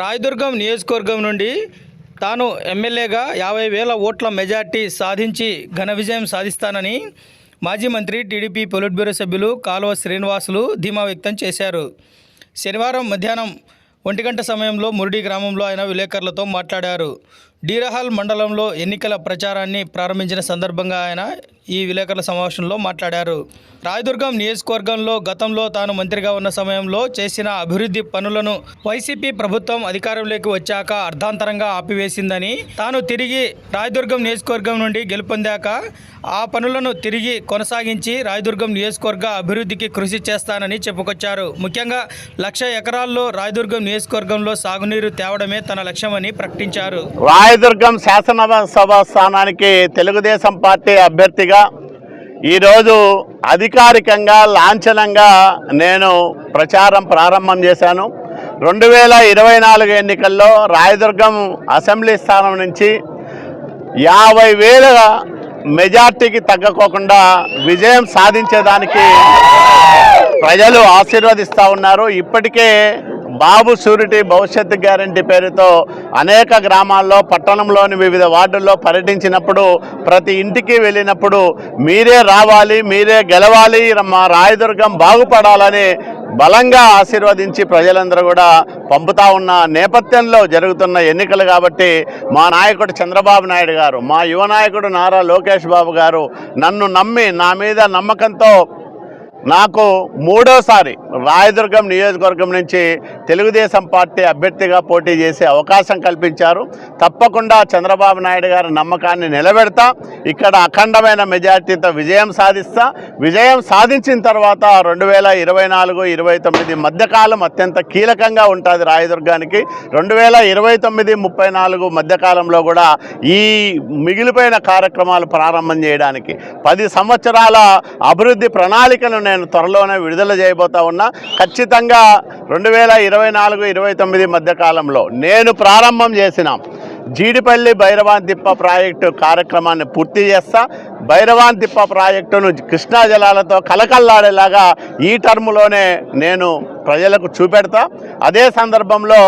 రాయదుర్గం నియోజకవర్గం నుండి తాను ఎమ్మెల్యేగా 50,000 ఓట్ల మెజార్టీ సాధించి ఘన విజయం సాధిస్తానని మాజీ మంత్రి టీడీపీ పొలిట్ బ్యూరో సభ్యులు కాలువ శ్రీనివాసులు ధీమా వ్యక్తం చేశారు. శనివారం మధ్యాహ్నం 1 గంట సమయంలో మురిడి గ్రామంలో ఆయన విలేకరులతో మాట్లాడారు. డీరహాల్ మండలంలో ఎన్నికల ప్రచారాన్ని ప్రారంభించిన సందర్భంగా ఆయన ఈ విలేకరుల సమావేశంలో మాట్లాడారు. రాయదుర్గం నియోజకవర్గంలో గతంలో తాను మంత్రిగా ఉన్న సమయంలో చేసిన అభివృద్ధి పనులను వైసీపీ ప్రభుత్వం అధికారంలోకి వచ్చాక అర్ధాంతరంగా ఆపివేసిందని, తాను తిరిగి రాయదుర్గం నియోజకవర్గం నుండి గెలుపొందాక ఆ పనులను తిరిగి కొనసాగించి రాయదుర్గం నియోజకవర్గ అభివృద్ధికి కృషి చేస్తానని చెప్పుకొచ్చారు. ముఖ్యంగా 1,00,000 ఎకరాల్లో రాయదుర్గం నియోజకవర్గంలో సాగునీరు తేవడమే తన లక్ష్యమని ప్రకటించారు. రాయదుర్గం శాసనసభ స్థానానికి తెలుగుదేశం పార్టీ అభ్యర్థిగా ఈరోజు అధికారికంగా లాంఛనంగా నేను ప్రచారం ప్రారంభం చేశాను. 2024 ఎన్నికల్లో రాయదుర్గం అసెంబ్లీ స్థానం నుంచి 50,000 మెజార్టీకి తగ్గకోకుండా విజయం సాధించేదానికి ప్రజలు ఆశీర్వదిస్తూ ఉన్నారు. ఇప్పటికే బాబు షూరిటీ భవిష్యత్తు గ్యారంటీ పేరుతో అనేక గ్రామాల్లో పట్టణంలోని వివిధ వార్డుల్లో పర్యటించినప్పుడు ప్రతి ఇంటికి వెళ్ళినప్పుడు మీరే రావాలి, మీరే గెలవాలి, మా రాయదుర్గం బాగుపడాలని బలంగా ఆశీర్వదించి ప్రజలందరూ కూడా పంపుతా ఉన్న నేపథ్యంలో జరుగుతున్న ఎన్నికలు కాబట్టి మా నాయకుడు చంద్రబాబు నాయుడు గారు, మా యువ నాయకుడు నారా లోకేష్ బాబు గారు నన్ను నమ్మి నా మీద నమ్మకంతో నాకు 3వసారి రాయదుర్గం నియోజకవర్గం నుంచి తెలుగుదేశం పార్టీ అభ్యర్థిగా పోటీ చేసే అవకాశం కల్పించారు. తప్పకుండా చంద్రబాబు నాయుడు గారి నమ్మకాన్ని నిలబెడతా, ఇక్కడ అఖండమైన మెజార్టీతో విజయం సాధించిన తర్వాత 2024-29 మధ్యకాలం అత్యంత కీలకంగా ఉంటుంది రాయదుర్గానికి. 2029-34 మధ్యకాలంలో కూడా ఈ మిగిలిపోయిన కార్యక్రమాలు ప్రారంభం చేయడానికి 10 సంవత్సరాల అభివృద్ధి ప్రణాళికను నేను త్వరలోనే విడుదల చేయబోతా ఉన్నా. ఖచ్చితంగా 2024-29 మధ్యకాలంలో నేను ప్రారంభం చేసిన జీడిపల్లి భైరవాన్ తిప్ప ప్రాజెక్టు కార్యక్రమాన్ని పూర్తి చేస్తా. భైరవాన్ తిప్ప ప్రాజెక్టును కృష్ణా జలాలతో కలకల్లాడేలాగా ఈ టర్ములోనే నేను ప్రజలకు చూపెడతా. అదే సందర్భంలో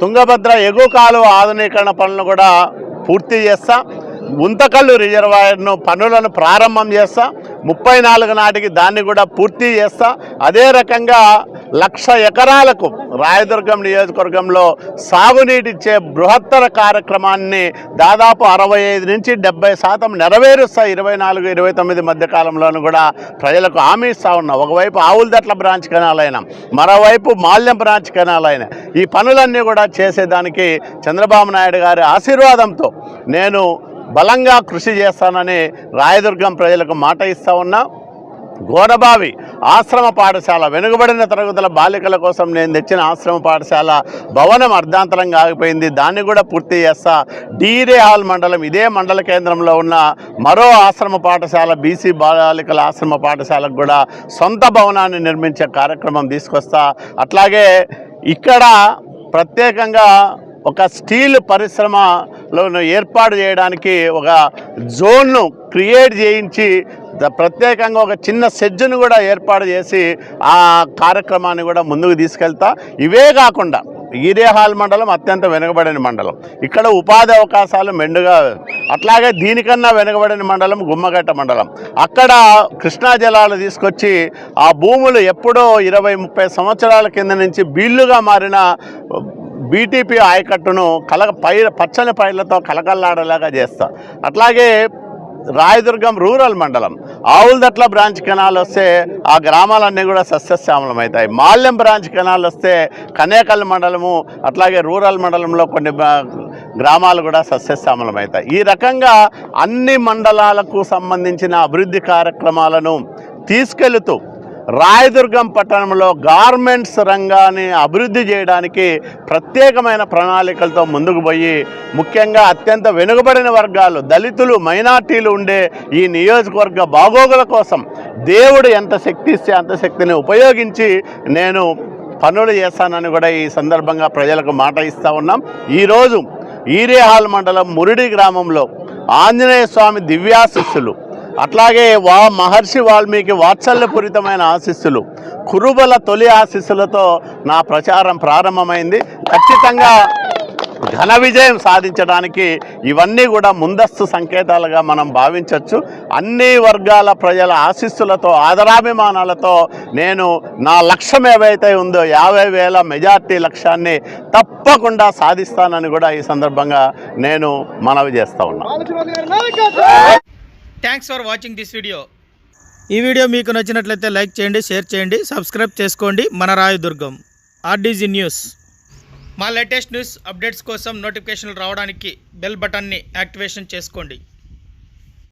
తుంగభద్ర ఎగువ కాలువ ఆధునీకరణ పనులను కూడా పూర్తి చేస్తా. గుంతకల్లు రిజర్వాయర్ను పనులను ప్రారంభం చేస్తా. 34 నాటికి దాన్ని కూడా పూర్తి చేస్తా. అదే రకంగా 1,00,000 ఎకరాలకు రాయదుర్గం నియోజకవర్గంలో సాగునీటిచ్చే బృహత్తర కార్యక్రమాన్ని దాదాపు 65-70% నెరవేరుస్తా. 24-29 మధ్యకాలంలోనూ కూడా ప్రజలకు హామీ ఇస్తా ఉన్నా. ఒకవైపు ఆవులదట్ల బ్రాంచ్ కెనాల్ అయినా, మరోవైపు మాల్యం బ్రాంచ్ కెనాల్ అయినా, ఈ పనులన్నీ కూడా చేసేదానికి చంద్రబాబు నాయుడు గారి ఆశీర్వాదంతో నేను బలంగా కృషి చేస్తానని రాయదుర్గం ప్రజలకు మాట ఇస్తా ఉన్నా. గోడబావి ఆశ్రమ పాఠశాల, వెనుకబడిన తరగతుల బాలికల కోసం నేను తెచ్చిన ఆశ్రమ పాఠశాల భవనం అర్ధాంతరంగా ఆగిపోయింది, దాన్ని కూడా పూర్తి చేస్తా. డీరేహాల్ మండలం, ఇదే మండల కేంద్రంలో ఉన్న మరో ఆశ్రమ పాఠశాల, బీసీ బాలికల ఆశ్రమ పాఠశాలకు కూడా సొంత భవనాన్ని నిర్మించే కార్యక్రమం తీసుకొస్తా. అట్లాగే ఇక్కడ ప్రత్యేకంగా ఒక స్టీల్ పరిశ్రమలను ఏర్పాటు చేయడానికి ఒక జోన్ను క్రియేట్ చేయించి ప్రత్యేకంగా ఒక చిన్న సెజ్జును కూడా ఏర్పాటు చేసి ఆ కార్యక్రమాన్ని కూడా ముందుకు తీసుకెళ్తా. ఇవే కాకుండా ఈరేహాల్ మండలం అత్యంత వెనుకబడిన మండలం, ఇక్కడ ఉపాధి అవకాశాలు మెండుగా. అట్లాగే దీనికన్నా వెనుకబడిన మండలం గుమ్మగట్ట మండలం, అక్కడ కృష్ణా జలాలు తీసుకొచ్చి ఆ భూములు ఎప్పుడో 20-30 సంవత్సరాల కింద నుంచి బీళ్లుగా మారిన బీటీపీ ఆయకట్టును పచ్చని పైర్లతో కలకల్లాడేలాగా చేస్తా. అట్లాగే రాయదుర్గం రూరల్ మండలం, ఆవులదట్ల బ్రాంచ్ కెనాల్ వస్తే ఆ గ్రామాలన్నీ కూడా సస్యశ్యామలం అవుతాయి. మాల్యం బ్రాంచ్ కెనాల్ వస్తే కనేకల్ మండలము, అట్లాగే రూరల్ మండలంలో కొన్ని గ్రామాలు కూడా సస్యశ్యామలం అవుతాయి. ఈ రకంగా అన్ని మండలాలకు సంబంధించిన అభివృద్ధి కార్యక్రమాలను తీసుకెళుతూ రాయదుర్గం పట్టణంలో గార్మెంట్స్ రంగాన్ని అభివృద్ధి చేయడానికి ప్రత్యేకమైన ప్రణాళికలతో ముందుకు పోయి, ముఖ్యంగా అత్యంత వెనుకబడిన వర్గాలు, దళితులు, మైనార్టీలు ఉండే ఈ నియోజకవర్గ బాగోగుల కోసం దేవుడు ఎంత శక్తి ఇస్తే అంత శక్తిని ఉపయోగించి నేను పనులు చేస్తానని కూడా ఈ సందర్భంగా ప్రజలకు మాట ఇస్తూ ఉన్నాం. ఈరోజు ఈరేహాల్ మండలం మురిడి గ్రామంలో ఆంజనేయ స్వామి దివ్యాశిస్సులు అట్లాగే మహర్షి వాల్మీకి వాత్సల్యపూరితమైన ఆశీస్సులు, కురుబల తొలి ఆశీస్సులతో నా ప్రచారం ప్రారంభమైంది. ఖచ్చితంగా ఘన విజయం సాధించడానికి ఇవన్నీ కూడా ముందస్తు సంకేతాలుగా మనం భావించవచ్చు. అన్ని వర్గాల ప్రజల ఆశీస్సులతో, ఆదరాభిమానాలతో నేను నా లక్ష్యం ఏవైతే ఉందో 50,000 మెజార్టీ లక్ష్యాన్ని తప్పకుండా సాధిస్తానని కూడా ఈ సందర్భంగా నేను మనవి చేస్తా ఉన్నాను. Thanks for watching this video. ఈ వీడియో మీకు నచ్చినట్లయితే లైక్ చేయండి, షేర్ చేయండి, సబ్స్క్రైబ్ చేసుకోండి. మన రాయదుర్గం ఆర్డీజీ న్యూస్. మా లేటెస్ట్ న్యూస్ అప్డేట్స్ కోసం నోటిఫికేషన్లు రావడానికి బెల్ బటన్ని యాక్టివేషన్ చేసుకోండి.